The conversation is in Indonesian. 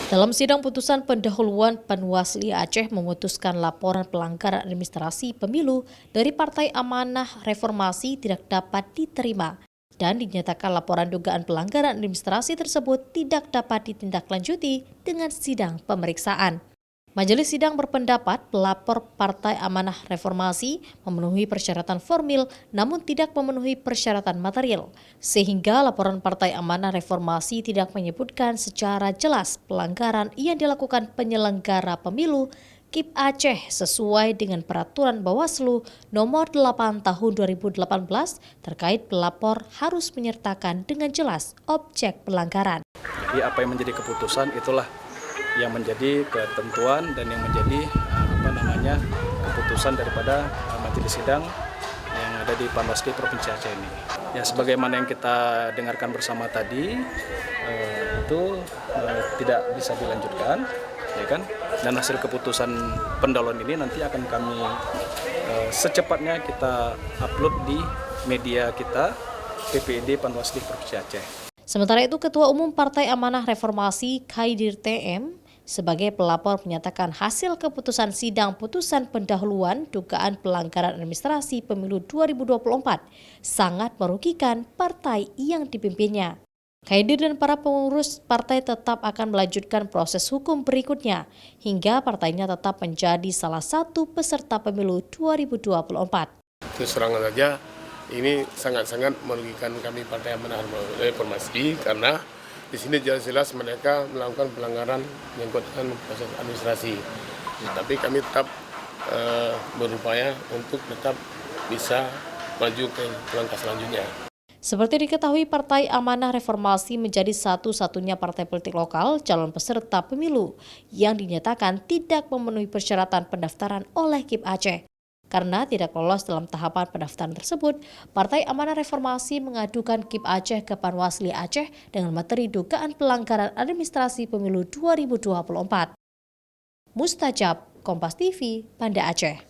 Dalam sidang putusan pendahuluan, Panwasli Aceh memutuskan laporan pelanggaran administrasi pemilu dari Partai Amanah Reformasi tidak dapat diterima dan dinyatakan laporan dugaan pelanggaran administrasi tersebut tidak dapat ditindaklanjuti dengan sidang pemeriksaan. Majelis sidang berpendapat pelapor Partai Amanah Reformasi memenuhi persyaratan formil namun tidak memenuhi persyaratan material, sehingga laporan Partai Amanah Reformasi tidak menyebutkan secara jelas pelanggaran yang dilakukan penyelenggara pemilu KIP Aceh sesuai dengan peraturan Bawaslu nomor 8 tahun 2018 terkait pelapor harus menyertakan dengan jelas objek pelanggaran. Jadi apa yang menjadi keputusan itulah yang menjadi ketentuan dan yang menjadi keputusan daripada majelis sidang yang ada di Panwasli Provinsi Aceh ini. Ya, sebagaimana yang kita dengarkan bersama tadi itu tidak bisa dilanjutkan, ya kan? Dan hasil keputusan pendahuluan ini nanti akan kami secepatnya kita upload di media kita PPD Panwasli Provinsi Aceh. Sementara itu, Ketua Umum Partai Amanah Reformasi Khaidir TM sebagai pelapor menyatakan hasil keputusan sidang putusan pendahuluan dugaan pelanggaran administrasi pemilu 2024 sangat merugikan partai yang dipimpinnya. Khaidir dan para pengurus partai tetap akan melanjutkan proses hukum berikutnya hingga partainya tetap menjadi salah satu peserta pemilu 2024. Terus terang saja, ini sangat-sangat merugikan kami Partai Amanah Reformasi karena di sini jelas-jelas mereka melakukan pelanggaran menyangkut proses administrasi. Tapi kami tetap berupaya untuk tetap bisa maju ke langkah selanjutnya. Seperti diketahui, Partai Amanah Reformasi menjadi satu-satunya partai politik lokal calon peserta pemilu yang dinyatakan tidak memenuhi persyaratan pendaftaran oleh KIP Aceh. Karena tidak lolos dalam tahapan pendaftaran tersebut, Partai Amanah Reformasi mengadukan KIP Aceh ke Panwasli Aceh dengan materi dugaan pelanggaran administrasi pemilu 2024. Mustajab, Kompas TV, Banda Aceh.